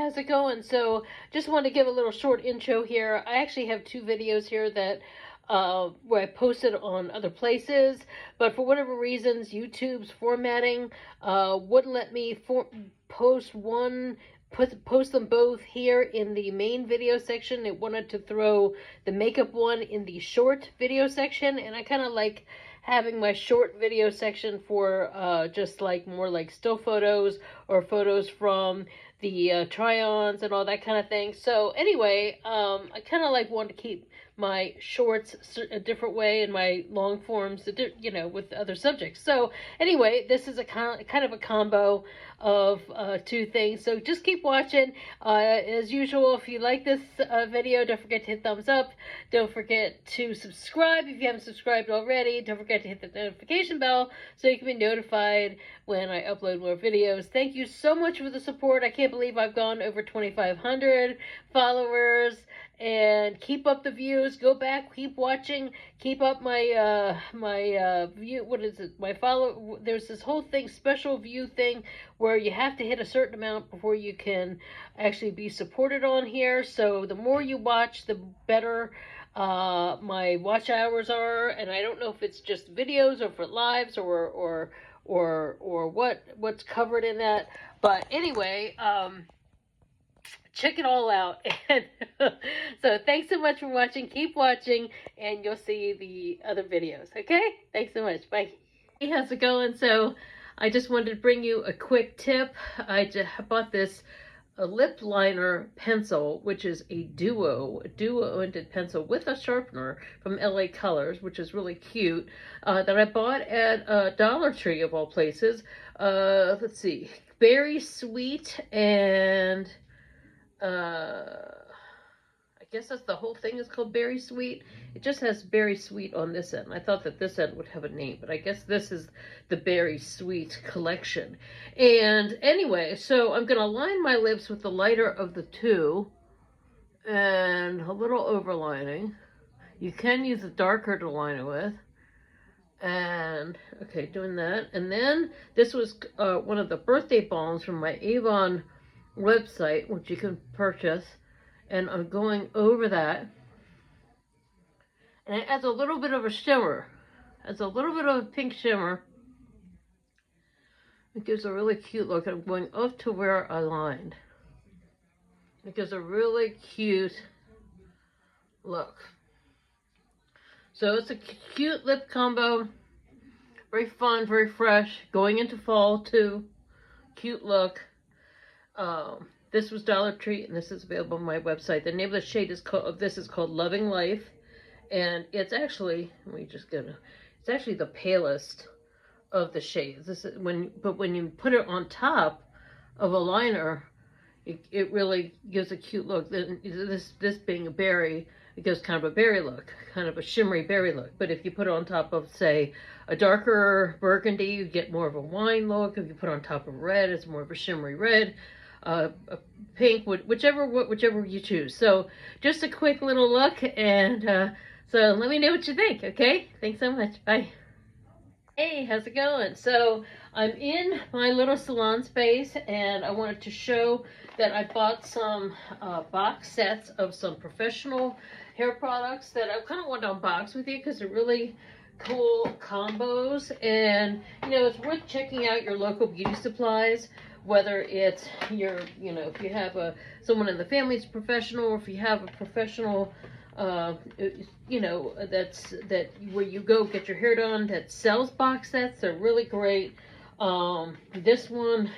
how's it going? So just want to give a little short intro here. I actually have two videos here that where I posted on other places, but for whatever reasons, YouTube's formatting wouldn't let me post them both here in the main video section. It wanted to throw the makeup one in the short video section, and I kind of like having my short video section for just like more like still photos or photos from the try-ons and all that kind of thing. So anyway, I kind of like want to keep my shorts a different way and my long forms, you know, with other subjects. So anyway, this is a kind of a combo of two things. So just keep watching. As usual, if you like this video, don't forget to hit thumbs up. Don't forget to subscribe if you haven't subscribed already. Don't forget to hit the notification bell so you can be notified when I upload more videos. Thank you so much for the support. I can't believe I've gone over 2,500 followers. And keep up the views. Go back, keep watching, keep up my view. What is it? My follow. There's this whole thing, special view thing, where you have to hit a certain amount before you can actually be supported on here. So the more you watch, the better my watch hours are. And I don't know if it's just videos or for lives or what's covered in that. But anyway, check it all out. And so thanks so much for watching. Keep watching and you'll see the other videos. Okay? Thanks so much. Bye. Hey, how's it going? So I just wanted to bring you a quick tip. I just bought this lip liner pencil, which is a duo-ended pencil with a sharpener from LA Colors, which is really cute, that I bought at Dollar Tree of all places. Let's see, Berry Sweet and I guess that's the whole thing is called Berry Sweet. It just has Berry Sweet on this end. I thought that this end would have a name, but I guess this is the Berry Sweet collection. And anyway, so I'm going to line my lips with the lighter of the two and a little overlining. You can use a darker to line it with. And, okay, doing that. And then this was one of the birthday balms from my Avon website, which you can purchase, and I'm going over that, and it adds a little bit of a shimmer. It's a little bit of a pink shimmer. It gives a really cute look. I'm going up to where I lined. It gives a really cute look. So it's a cute lip combo, very fun, very fresh, going into fall too. Cute look. This was Dollar Tree, and this is available on my website. The name of the shade is called Loving Life, and it's actually, it's actually the palest of the shades. But when you put it on top of a liner, it really gives a cute look. This being a berry, it gives kind of a berry look, kind of a shimmery berry look. But if you put it on top of, say, a darker burgundy, you get more of a wine look. If you put it on top of red, it's more of a shimmery red. A pink, whichever you choose. So just a quick little look, and so let me know what you think. Okay, thanks so much. Bye. Hey, how's it going? So I'm in my little salon space, and I wanted to show that I bought some box sets of some professional hair products that I kind of want to unbox with you because they're really cool combos. And you know, it's worth checking out your local beauty supplies, whether it's your, you know, if you have someone in the family that's professional, or if you have a professional, you know, where you go get your hair done that sells box sets. They're really great. This one,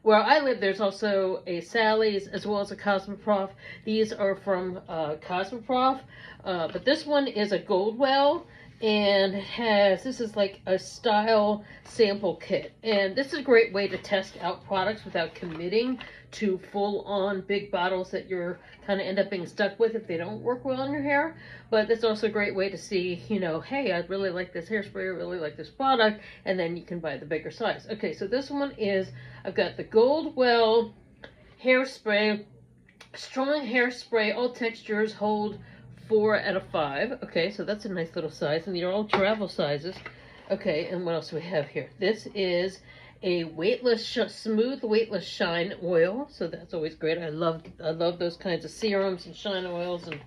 where I live, there's also a Sally's as well as a Cosmoprof. These are from Cosmoprof, but this one is a Goldwell. And this is like a style sample kit. And this is a great way to test out products without committing to full-on big bottles that you're kind of end up being stuck with if they don't work well on your hair. But it's also a great way to see, you know, hey, I really like this hairspray, I really like this product, and then you can buy the bigger size. Okay, so this one is, I've got the Goldwell hairspray, strong hairspray, all textures, hold 4 out of 5. Okay, so that's a nice little size, and they're all travel sizes. Okay, and what else do we have here? This is a smooth weightless shine oil. So that's always great. I love those kinds of serums and shine oils and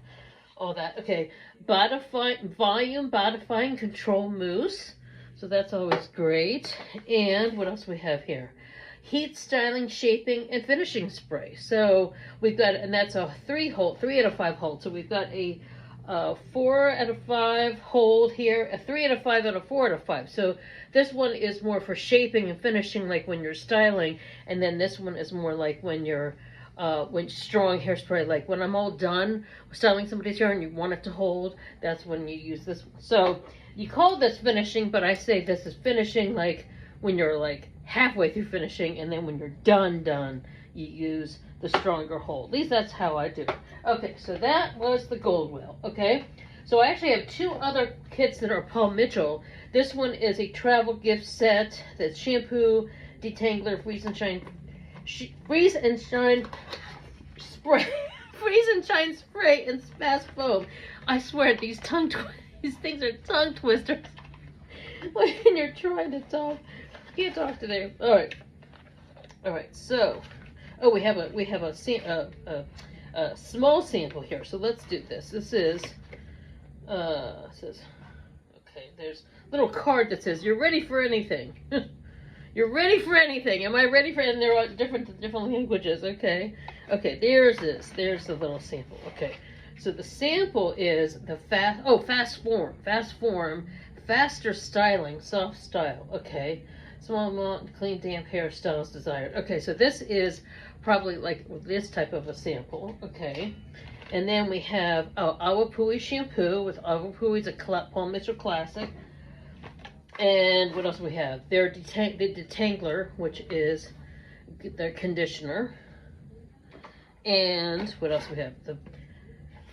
all that. Okay, volume bodifying control mousse. So that's always great. And what else we have here? Heat styling, shaping, and finishing spray. So we've got, and that's a 3 out of 5 hold. So we've got a 4 out of 5 hold here, a 3 out of 5 and a 4 out of 5. So this one is more for shaping and finishing, like when you're styling, and then this one is more like when you're when strong hairspray, like when I'm all done styling somebody's hair and you want it to hold, that's when you use this one. So you call this finishing, but I say this is finishing like when you're like halfway through finishing, and then when you're done, you use the stronger hold. At least that's how I do it. Okay, so that was the gold wheel. Okay, so I actually have 2 other kits that are Paul Mitchell. This one is a travel gift set that's shampoo, detangler, freeze and shine spray, freeze and shine spray, and fast foam. I swear these things are tongue twisters when you're trying to talk. Can't talk today. All right. So, we have a small sample here. So let's do this. This is says, okay. There's a little card that says, "You're ready for anything." You're ready for anything. Am I ready for? And there are different languages. Okay. There's this. There's the little sample. Okay. So the sample is the fast form, faster styling, soft style. Okay. Small amount, clean, damp hairstyles desired. Okay, so this is probably like this type of a sample. Okay, and then we have Awapui shampoo with Awapui is a Paul Mitchell classic. And what else we have? The detangler, which is their conditioner. And what else we have? The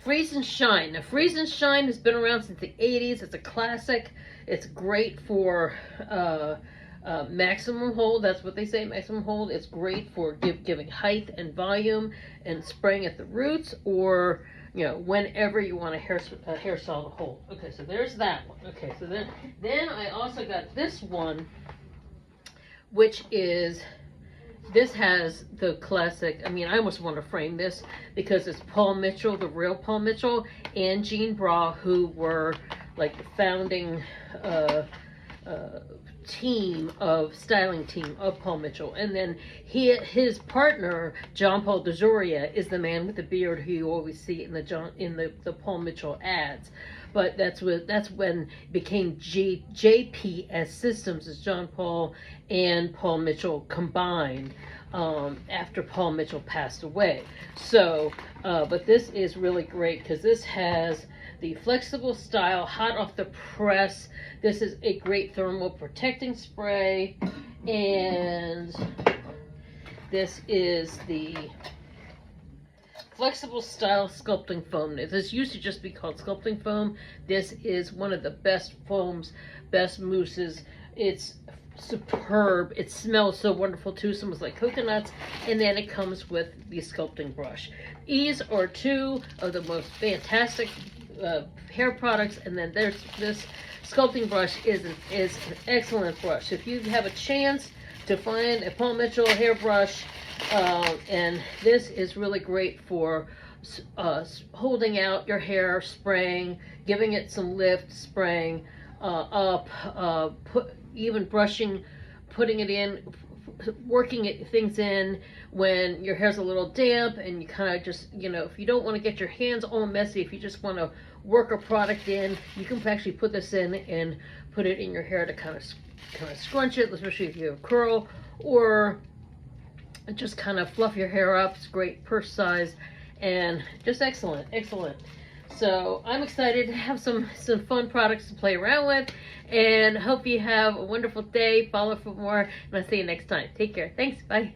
Freeze and Shine. Now, Freeze and Shine has been around since the 80s. It's a classic. It's great for maximum hold. That's what they say, maximum hold. It's great for giving height and volume and spraying at the roots, or whenever you want a hairstyle to hold. Okay, so there's that one. Okay, so then I also got this one, which is, this has the classic, I mean, I almost want to frame this because it's Paul Mitchell, the real Paul Mitchell, and Jean Bra, who were like the founding styling team of Paul Mitchell. And then his partner, John Paul DeZoria, is the man with the beard who you always see in the Paul Mitchell ads. But that's when it became JPS Systems, as John Paul and Paul Mitchell combined after Paul Mitchell passed away. So, but this is really great because this has the flexible style, hot off the press. This is a great thermal protecting spray, and this is the flexible style sculpting foam. This used to just be called sculpting foam. This is one of the best foams, best mousses. It's superb. It smells so wonderful too. Smells like coconuts. And then it comes with the sculpting brush. These are 2 of the most fantastic hair products. And then there's this sculpting brush is an excellent brush. If you have a chance to find a Paul Mitchell hairbrush, and this is really great for holding out your hair, spraying, giving it some lift, spraying up, even brushing, putting it in, working things in when your hair's a little damp and you kind of just, if you don't want to get your hands all messy, if you just want to work a product in, you can actually put this in and put it in your hair to kind of scrunch it, especially if you have curl, or just kind of fluff your hair up. It's great purse size and just excellent. So I'm excited to have some fun products to play around with, and hope you have a wonderful day. Follow for more, and I'll see you next time. Take care. Thanks. Bye.